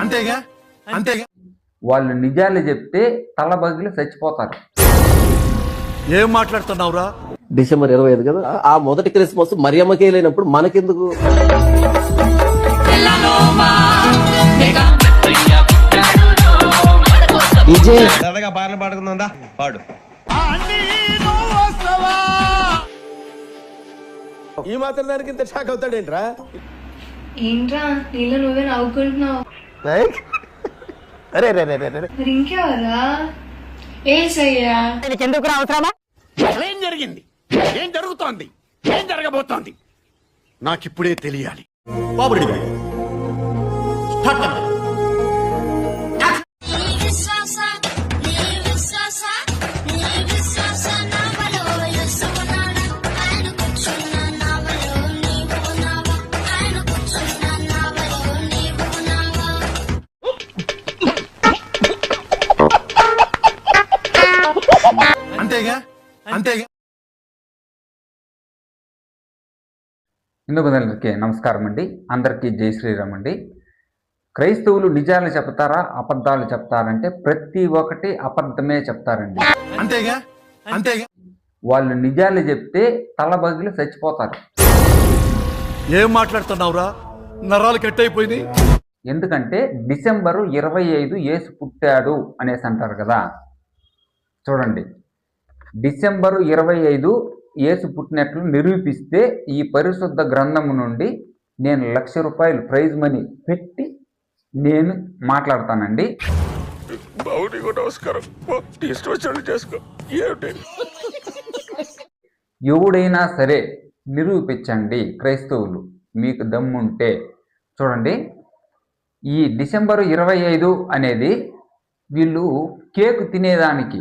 అంతేగా అంతేగా వాళ్ళు నిజాలు చెప్తే తల బగిలి చచ్చిపోతారు. ఏం మాట్లాడుతున్నావురా? డిసెంబర్ 25 కదా, ఆ మొదటి క్రిస్మస్ మరియమ్మకే లేనప్పుడు మనకెందుకు? సరదాగా పాటలు పాడుకుందా పాడు. ఈ మాత్రం దానికి ఇంత షాక్ అవుతాడేంట్రా? ఏంట్రా నీళ్ళు నువ్వే నవ్వుకుంటున్నావు? అరే మరి ఇంకెవరా? ఏసయ్యా ఎందుకు అవసరమా? ఏం జరిగింది? ఏం జరుగుతోంది? ఏం జరగబోతోంది? నాకిప్పుడే తెలియాలి. అంతేగా అంతేగా. హిందూ బంధువులకి నమస్కారం అండి. అందరికీ జై శ్రీరామ్ అండి. క్రైస్తవులు నిజాలు చెప్తారా అబద్ధాలు చెప్తారంటే ప్రతి ఒక్కటి అబద్ధమే చెప్తారండి. అంతేగా అంతేగా. వాళ్ళు నిజాలు చెప్తే తల బగిలి చచ్చిపోతారు. ఏం మాట్లాడుతున్నావురా? నరాలు కట్ అయిపోయింది. ఎందుకంటే డిసెంబరు 25 యేసు పుట్టాడు అనేసి అంటారు కదా. చూడండి, డిసెంబరు 25 యేసు పుట్టినట్లు నిరూపిస్తే ఈ పరిశుద్ధ గ్రంథము నుండి నేను ₹1,00,000 ప్రైజ్ మనీ పెట్టి నేను మాట్లాడతానండి. ఎవడైనా సరే నిరూపించండి క్రైస్తవులు, మీకు దమ్ముంటే. చూడండి, ఈ డిసెంబరు 25 అనేది వీళ్ళు కేకు తినేదానికి,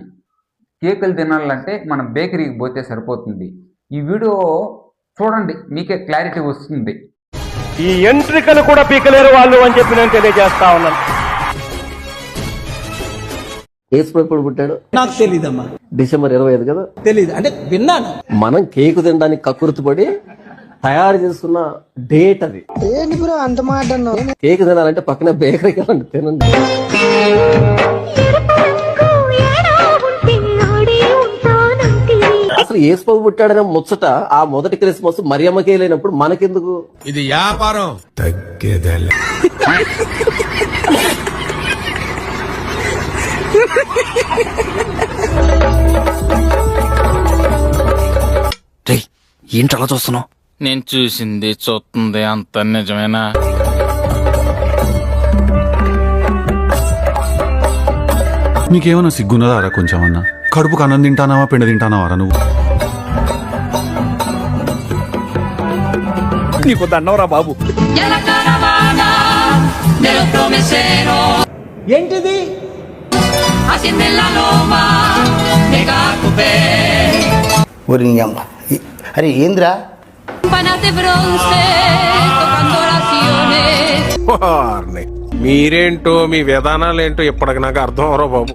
కేకులు తినాలంటే మనం బేకరీకి పోతే సరిపోతుంది. ఈ వీడియో చూడండి, మీకే క్లారిటీ వస్తుంది. ఈ ఎంట్రికలు కూడా పీకలేరు వాళ్ళు అని చెప్పి నేను తెలియజేస్తా ఉన్నాను. యేసు ఎప్పుడు పుట్టాడు? నాకు తెలీదమ్మా. డిసెంబర్ 25 కదా, తెలీదు అంటే విన్నాను. మనం కేకు తినడానికి కక్కుర్తిపడి తయారు చేసుకున్న డేట్ అది. ఏంటి బ్రో అంత మాట అన్నావు? కేక్ తినాలంటే పక్కన బేకరీకి వెళ్ళండి, తినండి. అసలు యేసు పుట్టాడనే ముచ్చట ఆ మొదటి క్రిస్మస్ మరియమ్మకే లేనప్పుడు మనకెందుకు? ఇది వ్యాపారం తగ్గేదల. ఏంటి అలా చూస్తున్నావు? నేను చూసింది చూస్తుంది అంత నిజమేనా? నీకేమన్నా సిగ్గున్నదారా కొంచెమన్నా? కడుపుకు అన్నం తింటానావా పెండ తింటానావారా నువ్వు? నీకు దండవరా బాబు. ఏంటిది? అరే ఏంద్రా? మీరేంటో మీ విధానాలేంటో ఇప్పటికి నాకు అర్థం అవరో బాబు.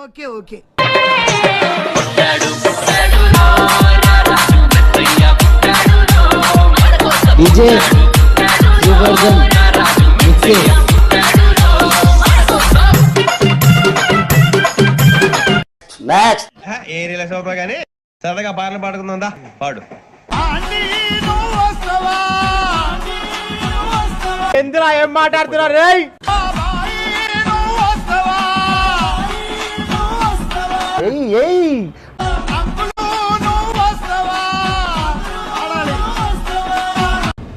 Okay okay. ఏ రిలాక్స్ అవుతావు కానీ సరదాగా పాటలు పాడుకుందా పాడు. ఎందులా ఏం మాట్లాడుతున్నారు?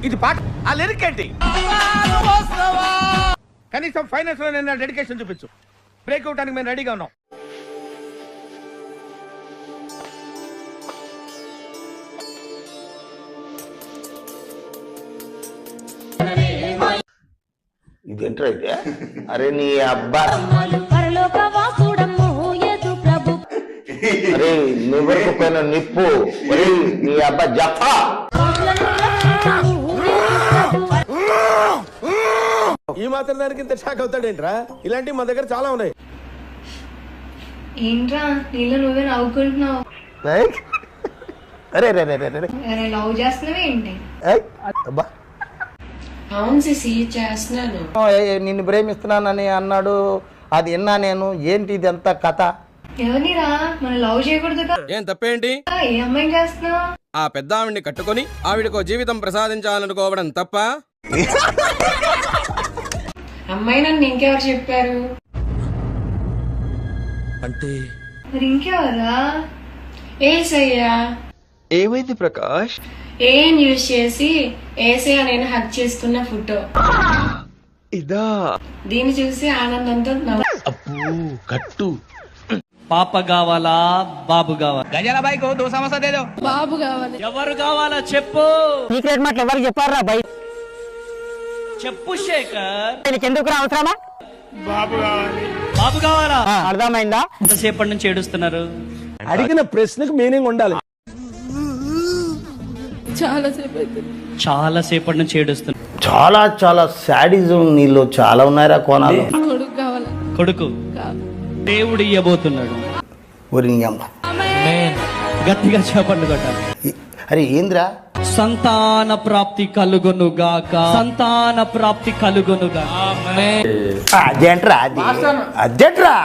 ఇది పాట ఆ లిరిక్ ఏంటి? కనీసం ఫైనాన్స్ లో నేను డెడికేషన్ చూపించు. బ్రేక్ అవటానికి మేము రెడీగా ఉన్నాం. ఇదేంట్రా అయితే? అరే నీ అబ్బా, అరే నివరకు పైన నిప్పు, నీ అబ్బా జఫా. ఈ మాత్రం దానికి ఇంత షాక్ అవుతాడేంట్రా? ఇలాంటివి మా దగ్గర చాలా ఉన్నాయి. ఏంట్రా నీళ్ళు నువ్వే నవ్వుకుంటున్నావు? అరే రే రే రే రే. అరే లవ్ చేస్తున్నావే ఏంటి? ఏయ్, అబ్బా. అవును సిసి చేస్తున్నాను. నిన్ను ప్రేమిస్తున్నానని అన్నాడు, అది విన్నా నేను. ఏంటి ఇదంతా కథ? ఎవరినిరా మనం లవ్ చేయకూడదు కదా? ఏం తప్పేంటి? ఏ అమ్మాయిని చేస్తున్నావు? ఆ పెద్ద ఆవిడ్ని కట్టుకొని ఆవిడకో జీవితం ప్రసాదించాలనుకోవడం తప్ప? అమ్మాయి నన్ను ఇంకెవరు చెప్పారు? అంటే మరి ఇంకెవరా? ఏసయ్యా. ఏమైంది ప్రకాష్? ఏం యూజ్ చేసి ఏసయ్య నేను హక్ చేసుకున్న ఫోటో ఇదా? దీన్ని చూసి ఆనందంతో కట్టు. పాప కావాలా బాబు కావాలా? గజాల బైక్ 2 సమస్య దేదో. బాబు కావాలి. ఎవరు కావాలా చెప్పు. సీక్రెట్ మాటలు ఎవరు చెప్పారా బై? చెప్పు శేఖర్. ఎందుకు అవసరమా? బాబు కావాలా? అర్థమైందా? ఎంతసేపటి నుంచి ఏడుస్తున్నారు? అడిగిన ప్రశ్నకు మీనింగ్ ఉండాలి. చాలా సేపటి నుంచి ఏడుస్తున్నారు. చాలా చాలా శాడిజం నీలో చాలా ఉన్నారా కోణాలు. కొడుకు దేవుడు ఇయ్యబోతున్నాడు. ఒరి నీ అమ్మ. గట్టిగా చేపండు కొట్టాలి. అరే ఏంద్రా? సంతాన ప్రాప్తి కలుగునుగాక. సంతాన ప్రాప్తి కలుగునుగాక. అదేంట్రా? అదేంట్రా?